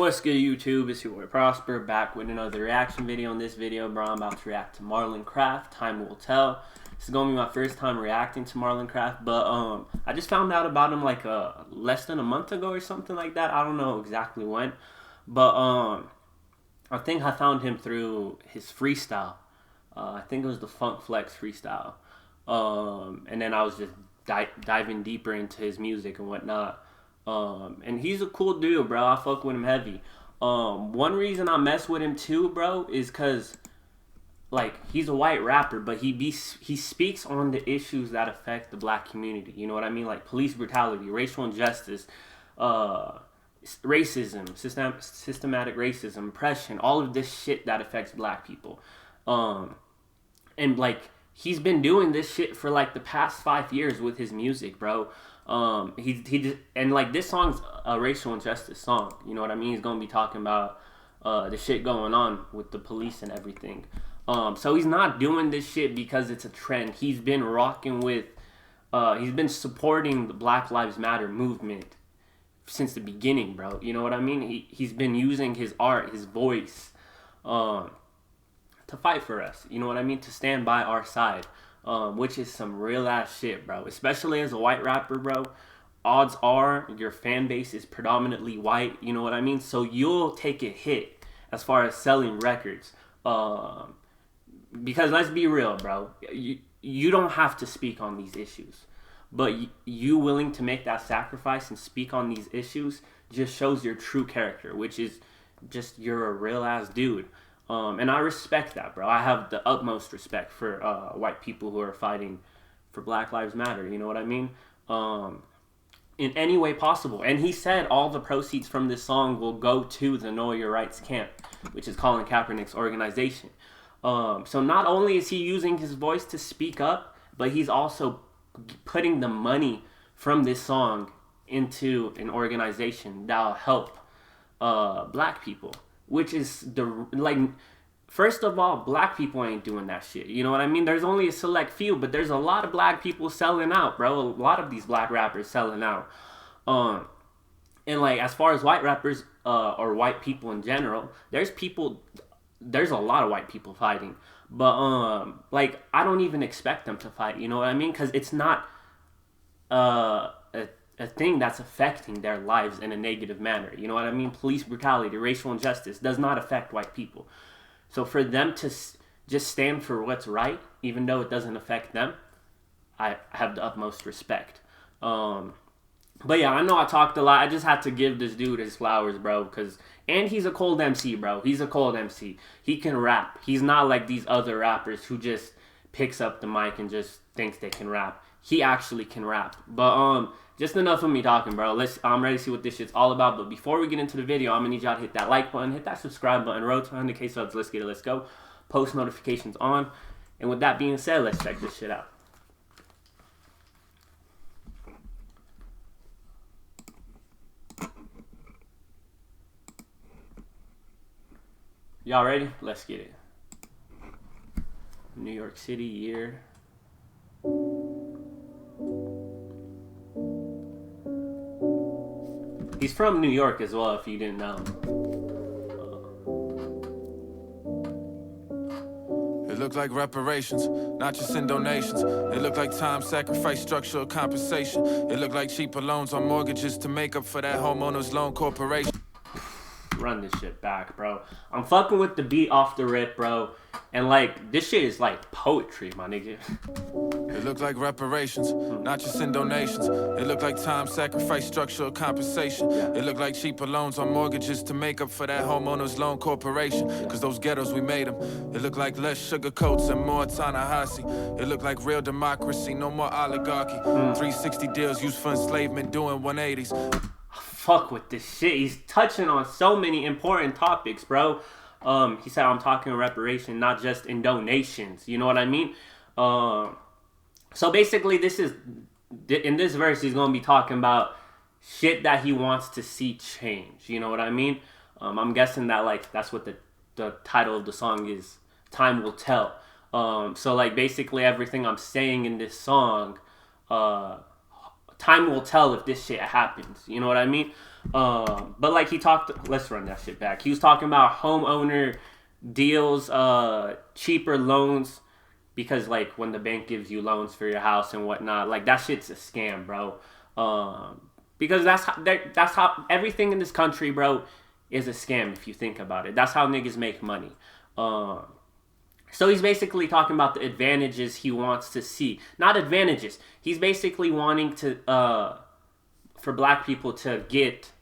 What's good, YouTube? It's your boy Prosper, back with another reaction video. In this video, bro, I'm about to react to Marlon Craft. Time will tell. This is gonna be my first time reacting to Marlon Craft, but I just found out about him like less than a month ago or something like that. I don't know exactly when, but I think I found him through his freestyle. I think it was the Funk Flex freestyle, and then I was just diving deeper into his music and whatnot. And he's a cool dude, bro. I fuck with him heavy. One reason I mess with him too, bro, is cause like he's a white rapper, but he speaks on the issues that affect the black community. You know what I mean? Like police brutality, racial injustice, racism, systematic racism, oppression, all of this shit that affects black people. And like he's been doing this shit for like the past 5 years with his music, bro. And like this song's a racial injustice song. You know what I mean? He's gonna be talking about the shit going on with the police and everything. So he's not doing this shit because it's a trend. He's been rocking with, he's been supporting the Black Lives Matter movement since the beginning, bro. You know what I mean? He's been using his art, his voice, to fight for us. You know what I mean? To stand by our side. Which is some real ass shit, bro. Especially as a white rapper, bro. Odds are your fan base is predominantly white. You know what I mean? So you'll take a hit as far as selling records. Because let's be real, bro. You don't have to speak on these issues. But you willing to make that sacrifice and speak on these issues just shows your true character, which is just you're a real ass dude. And I respect that, bro. I have the utmost respect for white people who are fighting for Black Lives Matter. You know what I mean? In any way possible. And he said all the proceeds from this song will go to the Know Your Rights camp, which is Colin Kaepernick's organization. So not only is he using his voice to speak up, but he's also putting the money from this song into an organization that'll help black people. Which is first of all, black people ain't doing that shit. You know what I mean? There's only a select few, but there's a lot of black people selling out, bro. A lot of these black rappers selling out. And like as far as white rappers or white people in general, there's a lot of white people fighting, but like I don't even expect them to fight. You know what I mean? Because it's not a thing that's affecting their lives in a negative manner. You know what I mean? Police brutality, racial injustice does not affect white people. So for them to just stand for what's right, even though it doesn't affect them, I have the utmost respect. But yeah, I know I talked a lot. I just had to give this dude his flowers, bro. And he's a cold MC, bro. He's a cold MC. He can rap. He's not like these other rappers who just picks up the mic and just thinks they can rap. He actually can rap. But just enough of me talking, bro. I'm ready to see what this shit's all about. But before we get into the video, I'm gonna need y'all to hit that like button, hit that subscribe button, road to 100K subs. Let's get it. Let's go. Post notifications on. And with that being said, let's check this shit out. Y'all ready? Let's get it. New York City year. He's from New York as well, if you didn't know. It looked like reparations, not just in donations. It looked like time, sacrifice, structural compensation. It looked like cheaper loans on mortgages to make up for that homeowner's loan corporation. Run this shit back, bro. I'm fucking with the beat off the rip, bro. And like, this shit is like poetry, my nigga. It looked like reparations, not just in donations. It looked like time, sacrifice, structural compensation. Yeah. It looked like cheaper loans on mortgages to make up for that homeowner's loan corporation. Cause those ghettos, we made them. It looked like less sugar coats and more Ta-Nehisi. It looked like real democracy, no more oligarchy. 360 deals used for enslavement, doing 180s. Fuck with this shit. He's touching on so many important topics, bro. He said I'm talking reparation, not just in donations. You know what I mean? So basically, in this verse, he's gonna be talking about shit that he wants to see change. You know what I mean? I'm guessing that like that's what the title of the song is. Time will tell. So like basically everything I'm saying in this song, time will tell if this shit happens. You know what I mean? But like he talked, let's run that shit back. He was talking about homeowner deals, cheaper loans, because like when the bank gives you loans for your house and whatnot, like that shit's a scam, bro. Because that's how everything in this country, bro, is a scam if you think about it. That's how niggas make money. So he's basically talking about the advantages he wants to see. Not advantages. He's basically wanting to, for black people to get,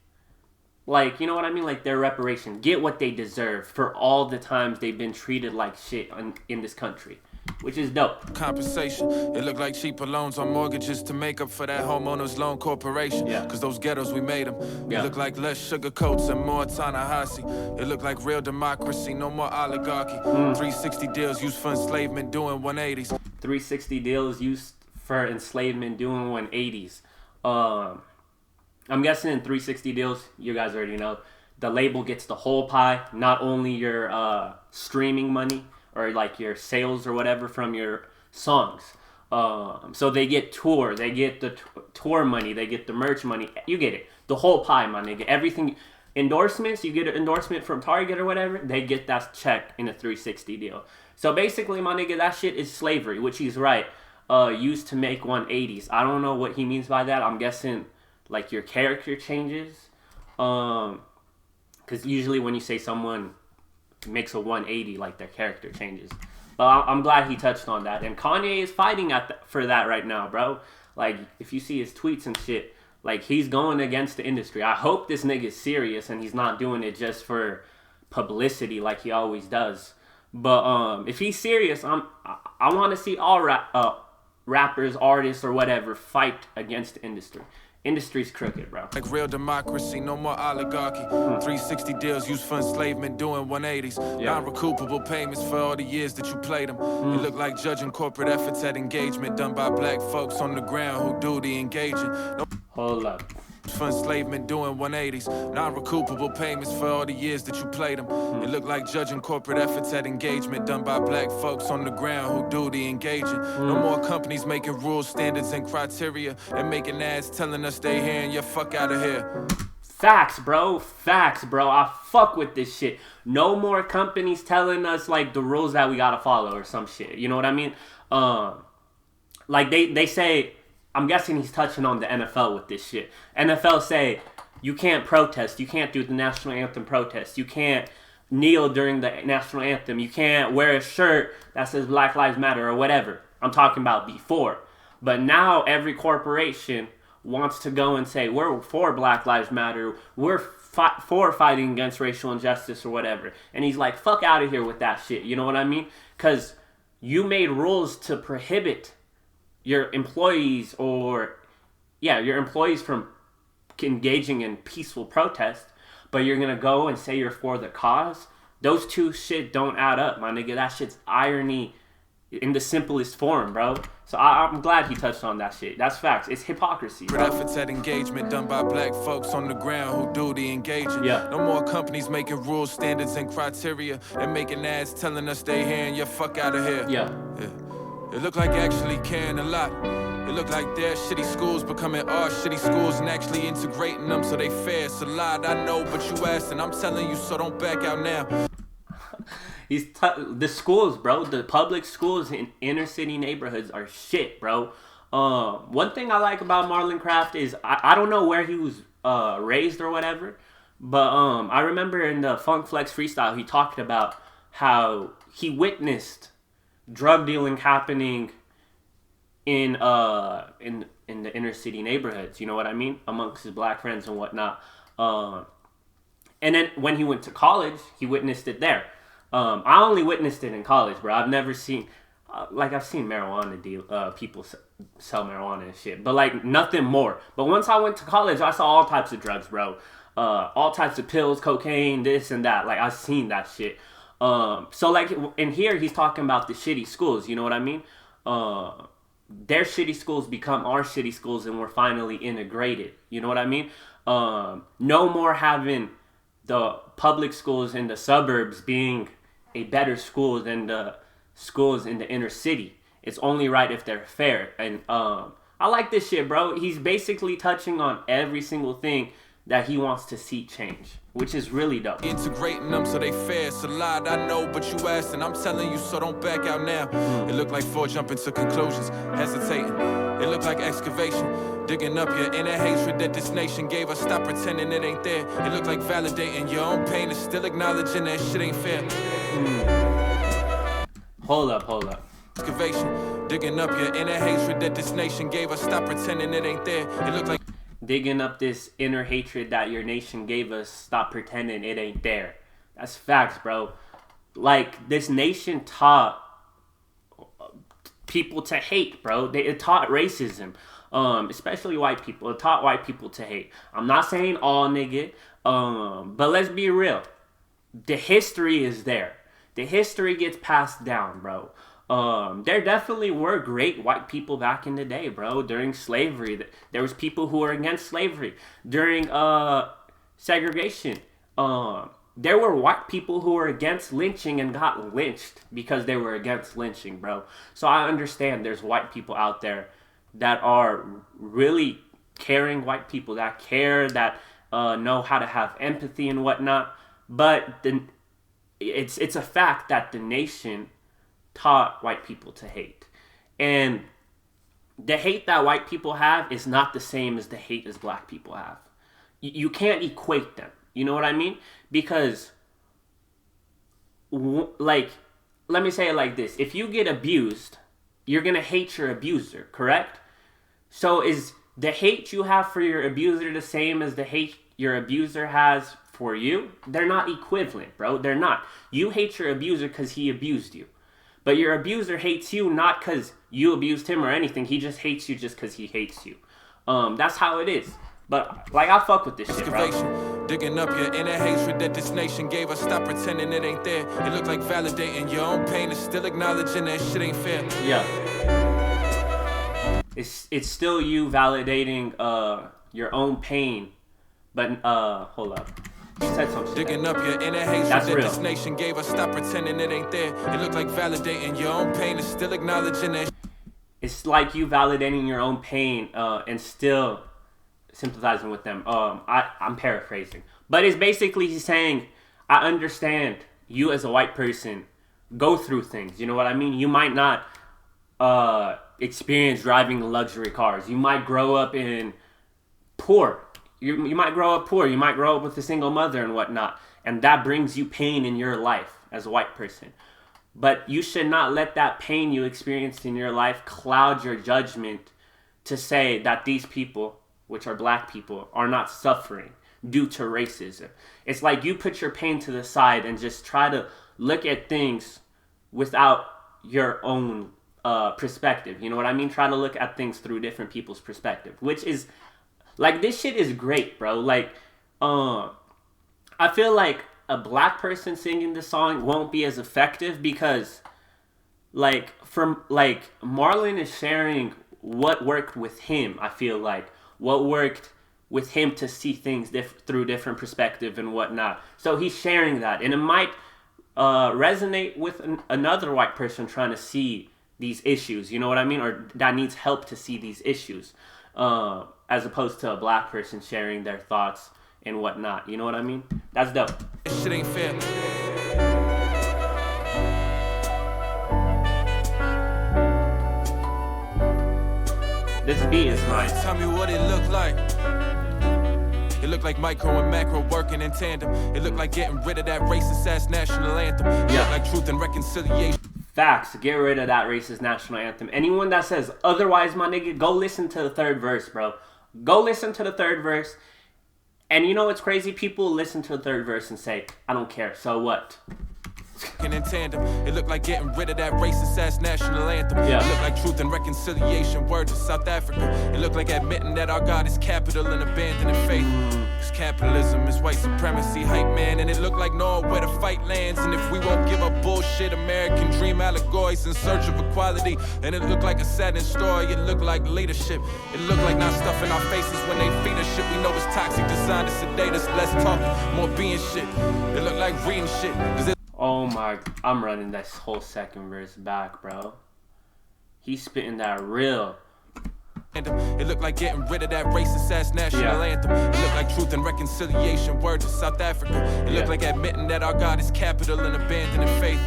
like, you know what I mean? Like their reparation. Get what they deserve for all the times they've been treated like shit in this country. Which is dope. Compensation. It looked like cheaper loans on mortgages to make up for that homeowners loan corporation. Yeah. Cause those ghettos, we made them. Yeah. It looked like less sugar coats and more Ta-Nehisi. It looked like real democracy, no more oligarchy. 360 deals used for enslavement doing 180s. 360 deals used for enslavement doing 180s. I'm guessing in 360 deals, you guys already know, the label gets the whole pie, not only your streaming money, or like your sales or whatever from your songs. So they get tour, they get the tour money, they get the merch money. You get it. The whole pie, my nigga. Everything. Endorsements, you get an endorsement from Target or whatever, they get that check in a 360 deal. So basically, my nigga, that shit is slavery, which he's right. Used to make 180s. I don't know what he means by that. I'm guessing like your character changes. Because usually when you say someone makes a 180, like their character changes. But I'm glad he touched on that. And Kanye is fighting for that right now, bro. Like, if you see his tweets and shit, like, he's going against the industry. I hope this nigga's serious and he's not doing it just for publicity like he always does. But if he's serious, I want to see all rappers, artists, or whatever fight against the industry. Industry's crooked, bro. Like real democracy, no more oligarchy. 360 deals used for enslavement doing 180s. Non-recoupable payments for all the years that you played them. It looked like judging corporate efforts at engagement done by black folks on the ground who do the engaging. Hold up. For enslavement doing 180s. Non-recoupable payments for all the years that you played them. It looked like judging corporate efforts at engagement done by black folks on the ground who do the engaging. No more companies making rules, standards, and criteria and making ads telling us they here and you fuck out of here. Facts, bro. Facts, bro. I fuck with this shit. No more companies telling us like the rules that we gotta follow or some shit. You know what I mean? Like they say, I'm guessing he's touching on the NFL with this shit. NFL say, you can't protest. You can't do the national anthem protest. You can't kneel during the national anthem. You can't wear a shirt that says Black Lives Matter or whatever. I'm talking about before. But now every corporation wants to go and say, we're for Black Lives Matter. We're for fighting against racial injustice or whatever. And he's like, fuck out of here with that shit. You know what I mean? Because you made rules to prohibit your employees your employees from engaging in peaceful protest, but you're gonna go and say you're for the cause. Those two shit don't add up, my nigga. That shit's irony in the simplest form, bro. So I'm glad he touched on that shit. That's facts. It's hypocrisy, bro. Efforts at engagement done by black folks on the ground who do the engaging. Yeah. No more companies making rules, standards, and criteria and making ads telling us they here and you fuck out of here. Yeah. It looked like actually caring a lot. It looked like their shitty schools becoming our shitty schools and actually integrating them so they fair. It's a lot, I know, but you asked and I'm telling you, so don't back out now. The schools, bro, the public schools in inner city neighborhoods are shit, bro. One thing I like about Marlon Craft is I don't know where he was raised or whatever, but I remember in the Funk Flex freestyle he talked about how he witnessed drug dealing happening in the inner city neighborhoods. You know what I mean? Amongst his black friends and whatnot. And then when he went to college, he witnessed it there. I only witnessed it in college, bro. I've never seen, I've seen marijuana people sell marijuana and shit, but like nothing more. But once I went to college, I saw all types of drugs, bro. All types of pills, cocaine, this and that. Like I've seen that shit. So like in here, he's talking about the shitty schools. You know what I mean? Their shitty schools become our shitty schools, and we're finally integrated. You know what I mean? No more having the public schools in the suburbs being a better school than the schools in the inner city. It's only right if they're fair. And I like this shit, bro. He's basically touching on every single thing that he wants to see change, which is really dope. Integrating them so they fair. It's a lot I know, but you asked, and I'm telling you, so don't back out now. It looked like four jumping to conclusions, hesitating. It looked like excavation, digging up your inner hatred that this nation gave us. Stop pretending it ain't there. It looked like validating your own pain and still acknowledging that shit ain't fair. Hold up. Excavation, digging up your inner hatred that this nation gave us. Stop pretending it ain't there. It looked like digging up this inner hatred that your nation gave us. Stop pretending it ain't there. That's facts, bro. Like, this nation taught people to hate, bro. It taught racism, especially white people. It taught white people to hate. I'm not saying all, nigga, but let's be real. The history is there. The history gets passed down, bro. There definitely were great white people back in the day, bro. During slavery, there was people who were against slavery. During segregation, there were white people who were against lynching and got lynched because they were against lynching, bro. So I understand there's white people out there that are really caring white people, that care, that know how to have empathy and whatnot. But it's a fact that the nation taught white people to hate. And the hate that white people have is not the same as the hate as black people have. You can't equate them. You know what I mean? Because, like, let me say it like this. If you get abused, you're going to hate your abuser, correct? So is the hate you have for your abuser the same as the hate your abuser has for you? They're not equivalent, bro. They're not. You hate your abuser because he abused you. But your abuser hates you not because you abused him or anything. He just hates you just because he hates you. That's how it is. But, like, I fuck with this shit, bro. Digging up your inner hatred that this nation gave us. Stop pretending it ain't there. It looked like validating your own pain and still acknowledging that shit ain't fair. Yeah. It's still you validating your own pain. But, hold up. Said some shit. Digging up your inner hatred that this nation gave us. Stop pretending it ain't there. It looked like validating your own pain and still acknowledging that. It's like you validating your own pain and still sympathizing with them. I'm paraphrasing, but it's basically saying, I understand you as a white person go through things. You know what I mean? You might not experience driving luxury cars. You might grow up in poor. You might grow up poor. You might grow up with a single mother and whatnot. And that brings you pain in your life as a white person. But you should not let that pain you experienced in your life cloud your judgment to say that these people, which are black people, are not suffering due to racism. It's like you put your pain to the side and just try to look at things without your own perspective. You know what I mean? Try to look at things through different people's perspective, which is... like, this shit is great, bro. Like, I feel like a black person singing this song won't be as effective because, like, Marlon is sharing what worked with him, I feel like. What worked with him to see things through different perspective and whatnot. So he's sharing that. And it might resonate with another white person trying to see these issues. You know what I mean? Or that needs help to see these issues. As opposed to a black person sharing their thoughts and whatnot. You know what I mean? That's dope. This shit ain't fair. This beat is nice. Tell me what it looked like. It looked like micro and macro working in tandem. It looked like getting rid of that racist ass national anthem. It looked like truth and reconciliation. Facts. Get rid of that racist national anthem. Anyone that says otherwise, my nigga, go listen to the third verse, bro. Go listen to the third verse. And you know what's crazy? People listen to the third verse and say, I don't care. So what? In tandem, it looked like getting rid of that racist ass national anthem. Yeah. It looked like truth and reconciliation, word to South Africa. It looked like admitting that our God is capital and abandoning faith. Cause capitalism is white supremacy hype, man. And it looked like knowing where the fight lands. And if we won't give up bullshit American dream allegories in search of equality. And it looked like a saddened story. It looked like leadership. It looked like not stuffing our faces when they feed us shit we know is toxic, designed to sedate us. Less talking, more being shit. It looked like reading shit. Oh my, I'm running this whole second verse back, bro. He's spitting that real. It looked like getting rid of that racist-ass national anthem. It looked like truth and reconciliation, word to South Africa. It looked like admitting that our God is capital and abandoning faith.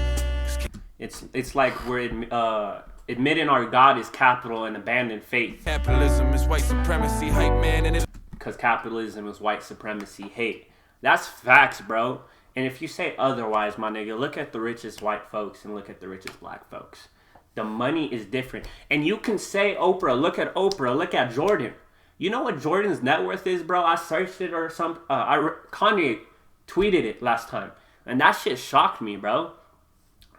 It's like we're admitting our God is capital and abandon faith. Capitalism is white supremacy, hype man, and because capitalism is white supremacy, hate. That's facts, bro. And if you say otherwise, my nigga, look at the richest white folks and look at the richest black folks. The money is different. And you can say Oprah, look at Jordan. You know what Jordan's net worth is, bro? I searched it or Kanye tweeted it last time. And that shit shocked me, bro.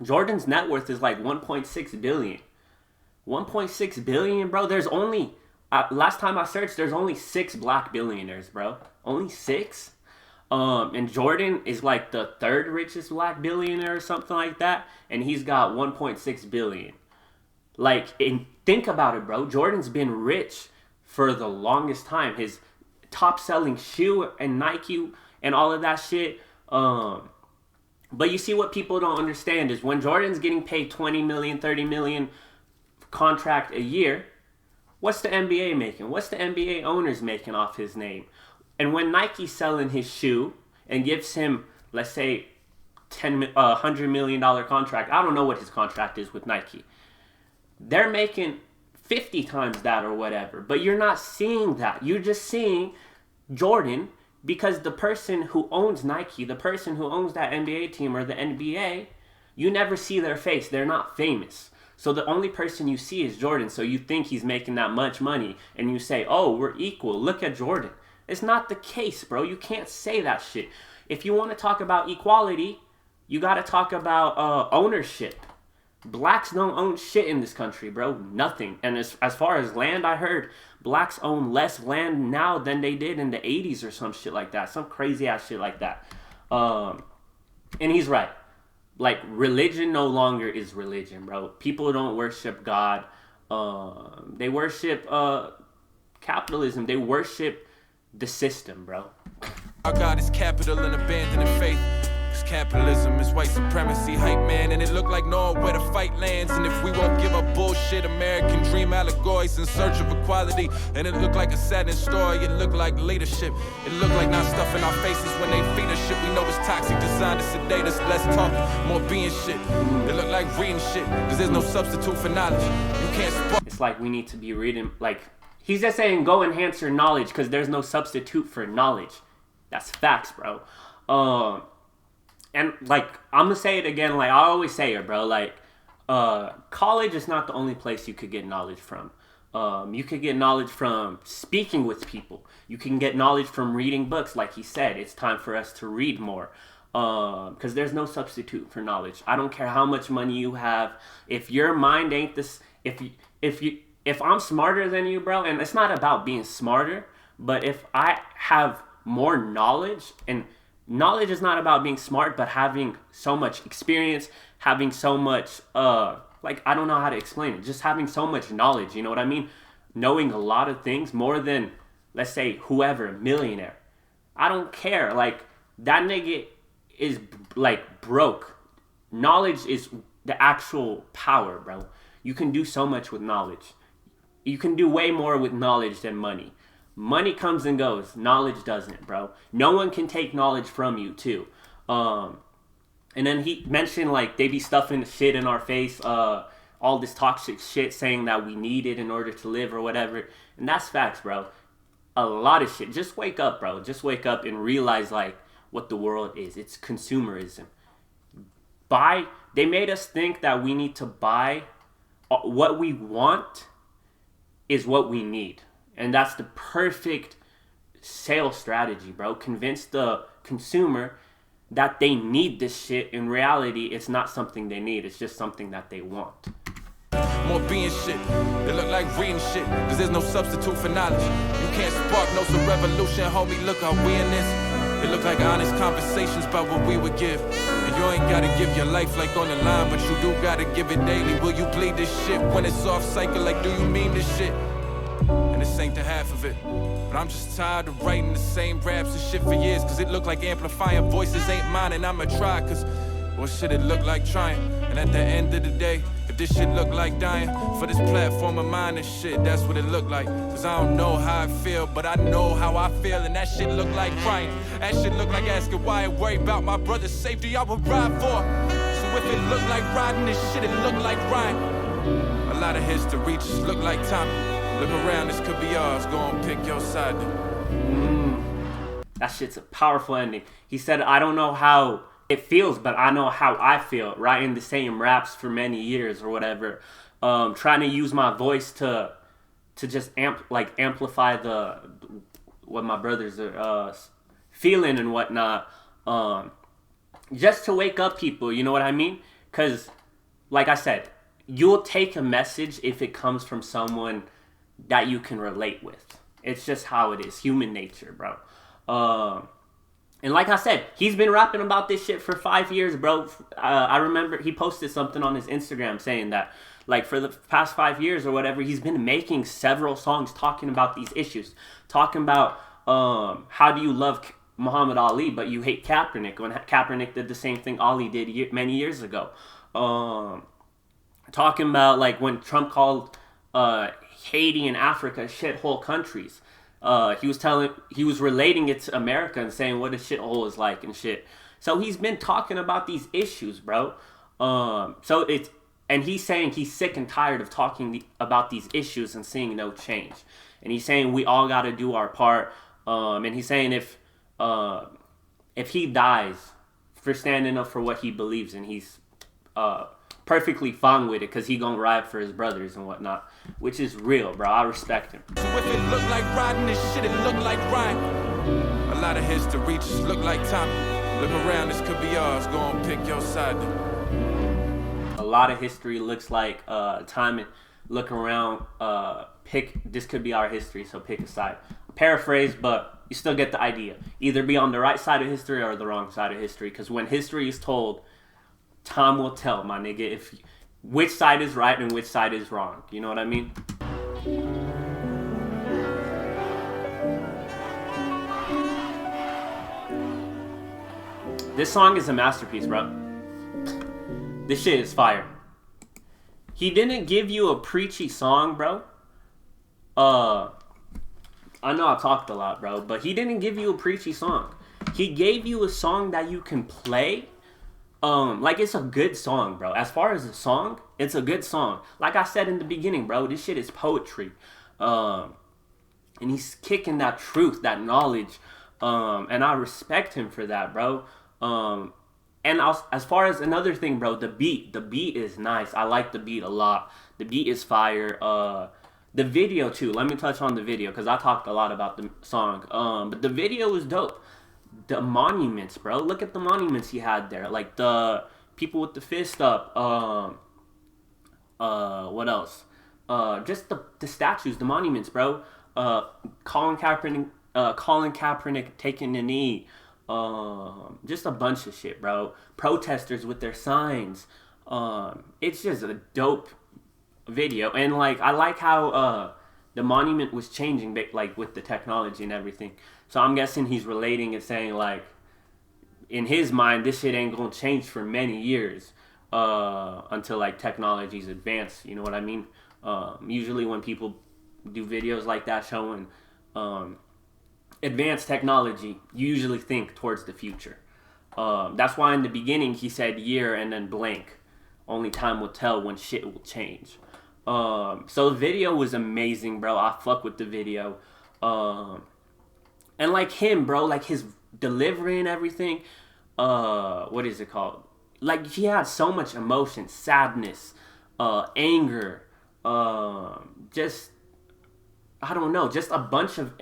Jordan's net worth is like 1.6 billion. 1.6 billion, bro. There's only, last time I searched, there's only 6 black billionaires, bro. Only 6? And Jordan is like the 3rd richest black billionaire or something like that. And he's got 1.6 billion. Like, and think about it, bro. Jordan's been rich for the longest time. His top selling shoe and Nike and all of that shit. But you see what people don't understand is when Jordan's getting paid 20 million, 30 million contract a year, what's the NBA making? What's the NBA owners making off his name? And when Nike's selling his shoe and gives him, let's say, $100 million contract, I don't know what his contract is with Nike. They're making 50 times that or whatever. But you're not seeing that. You're just seeing Jordan because the person who owns Nike, the person who owns that NBA team or the NBA, you never see their face. They're not famous. So the only person you see is Jordan. So you think he's making that much money and you say, oh, we're equal. Look at Jordan. It's not the case, bro. You can't say that shit. If you want to talk about equality, you got to talk about ownership. Blacks don't own shit in this country, bro. Nothing. And as far as land, I heard blacks own less land now than they did in the 80s or some shit like that. Some crazy ass shit like that. And he's right. Like, religion no longer is religion, bro. People don't worship God. They worship capitalism. They worship the system, bro. Our God is capital and abandoning faith. Cause capitalism is white supremacy, hype man, and it look like knowing where the fight lands. And if we won't give up bullshit American dream allegories in search of equality, and it look like a saddened story, it look like leadership. It look like not stuffing our faces when they feed us shit we know is toxic, designed to sedate us. Less talking, more being shit. It look like reading shit, cause there's no substitute for knowledge. You can't spark. It's like we need to be reading, like, he's just saying go enhance your knowledge because there's no substitute for knowledge. That's facts, bro. And, like, I'm going to say it again, like, I always say it, bro. Like, college is not the only place you could get knowledge from. You could get knowledge from speaking with people. You can get knowledge from reading books. Like he said, it's time for us to read more. Because there's no substitute for knowledge. I don't care how much money you have. If your mind ain't this... If I'm smarter than you, bro, and it's not about being smarter, but if I have more knowledge, and knowledge is not about being smart, but having so much experience, having so much, like, I don't know how to explain it, just having so much knowledge, you know what I mean? Knowing a lot of things, more than, let's say, whoever, a millionaire. I don't care, like, that nigga is, like, broke. Knowledge is the actual power, bro. You can do so much with knowledge. You can do way more with knowledge than money. Money comes and goes. Knowledge doesn't, bro. No one can take knowledge from you, too. And then he mentioned, like, they be stuffing shit in our face, all this toxic shit saying that we need it in order to live or whatever. And that's facts, bro. A lot of shit. Just wake up, bro. Just wake up and realize, like, what the world is. It's consumerism. They made us think that we need to buy what we want is what we need. And that's the perfect sales strategy, bro. Convince the consumer that they need this shit. In reality, it's not something they need. It's just something that they want. More being shit. It look like reading shit, cause there's no substitute for knowledge. You can't spark no some revolution, homie. Look how we in this. It look like honest conversations about what we would give. And you ain't gotta give your life like on the line, but you do gotta give it daily. Will you bleed this shit when it's off cycle? Like, do you mean this shit? And this ain't the half of it. But I'm just tired of writing the same raps and shit for years, cause it look like amplifying voices ain't mine, and I'ma try, cause what should it look like trying? And at the end of the day, If this shit look like dying for this platform of mine and shit, that's what it look like. Cause I don't know how I feel, but I know how I feel, and that shit look like crying. That shit look like asking why I worry about my brother's safety. I would ride for. So if it look like riding this shit, it look like riding. A lot of history just look like time. Look around, this could be ours. Go on, pick your side then. That shit's a powerful ending. He said, I don't know how it feels, but I know how I feel. Writing the same raps for many years or whatever. Trying to use my voice to just amplify what my brothers are feeling and whatnot. Just to wake up people, you know what I mean? Because, like I said, you'll take a message if it comes from someone that you can relate with. It's just how it is. Human nature, bro. And like I said, he's been rapping about this shit for 5 years, bro. I remember he posted something on his Instagram saying that, like, for the past 5 years or whatever, he's been making several songs talking about these issues. Talking about how do you love Muhammad Ali, but you hate Kaepernick, when Kaepernick did the same thing Ali did many years ago. Talking about, like, when Trump called Haiti and Africa shithole countries. He was relating it to America and saying what a shithole is like and shit. So he's been talking about these issues, bro. And he's saying he's sick and tired of talking about these issues and seeing no change. And he's saying we all got to do our part. And he's saying if he dies for standing up for what he believes in, he's perfectly fine with it, because he gonna ride for his brothers and whatnot, which is real, bro. I respect him. So if it look like riding this shit, it look like riding. A lot of history just look like time. Look around, this could be ours. Go on, pick your side then. A lot of history looks like time. And look around, this could be our history, so pick a side. Paraphrase, but you still get the idea. Either be on the right side of history or the wrong side of history, because when history is told, time will tell, my nigga, which side is right and which side is wrong. You know what I mean? This song is a masterpiece, bro. This shit is fire. He didn't give you a preachy song, bro. I know I talked a lot, bro, but he didn't give you a preachy song. He gave you a song that you can play. Like, it's a good song, bro. As far as a song, it's a good song. Like I said in the beginning, bro, this shit is poetry. And he's kicking that truth, that knowledge. And I respect him for that, bro. And as far as another thing, bro, the beat is nice. I like the beat a lot. The beat is fire. The video too. Let me touch on the video, because I talked a lot about the song. But the video was dope. The monuments, bro. Look at the monuments he had there. Like the people with the fist up. What else? Just the statues, the monuments, bro. Colin Kaepernick taking the knee. Just a bunch of shit, bro. Protesters with their signs. It's just a dope video. And like, I like how the monument was changing, like, with the technology and everything. So I'm guessing he's relating and saying, like, in his mind, this shit ain't gonna change for many years until, like, technology's advanced. You know what I mean? Usually when people do videos like that showing advanced technology, you usually think towards the future. That's why in the beginning he said year and then blank. Only time will tell when shit will change. So the video was amazing, bro. I fuck with the video. And like him, bro, like his delivery and everything. What is it called? Like, he had so much emotion, sadness, anger, just, I don't know, just a bunch of,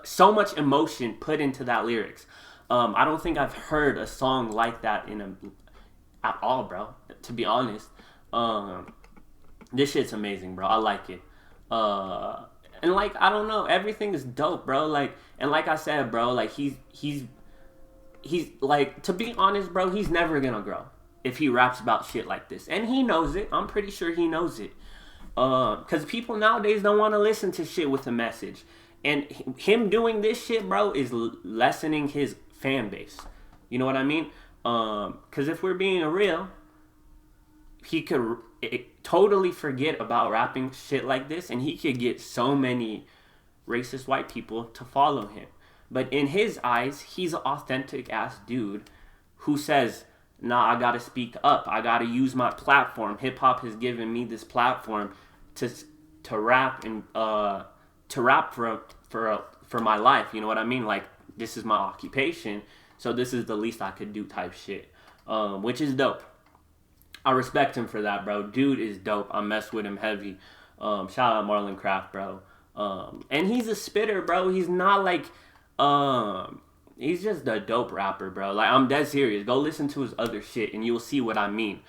so much emotion put into that lyrics. I don't think I've heard a song like that at all, bro, to be honest. This shit's amazing, bro. I like it. And like, I don't know, everything is dope, bro. Like, and like I said, bro, like he's like, to be honest, bro, he's never gonna grow if he raps about shit like this. And he knows it. I'm pretty sure he knows it. Because people nowadays don't want to listen to shit with a message. And him doing this shit, bro, is lessening his fan base. You know what I mean? Because if we're being real, he could totally forget about rapping shit like this, and he could get so many racist white people to follow him. But in his eyes, he's an authentic ass dude who says, nah, I gotta speak up. I gotta use my platform. Hip hop has given me this platform to rap and to rap for my life. You know what I mean? Like, this is my occupation, so this is the least I could do type shit, which is dope. I respect him for that, bro. Dude is dope. I mess with him heavy. Shout out Marlon Craft, bro. And he's a spitter, bro. He's not like, he's just a dope rapper, bro. Like, I'm dead serious. Go listen to his other shit and you'll see what I mean.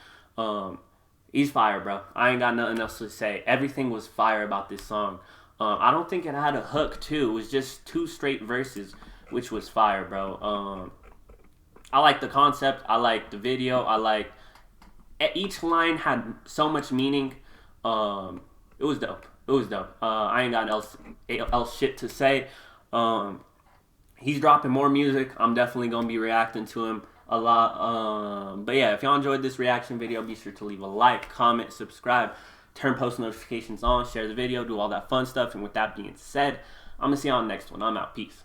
He's fire, bro. I ain't got nothing else to say. Everything was fire about this song. I don't think it had a hook, too. It was just 2 straight verses, which was fire, bro. I like the concept. I like the video. I like... Each line had so much meaning. It was dope. It was dope. I ain't got else shit to say. He's dropping more music. I'm definitely going to be reacting to him a lot. But yeah, if y'all enjoyed this reaction video, be sure to leave a like, comment, subscribe, turn post notifications on, share the video, do all that fun stuff. And with that being said, I'm going to see y'all on the next one. I'm out. Peace.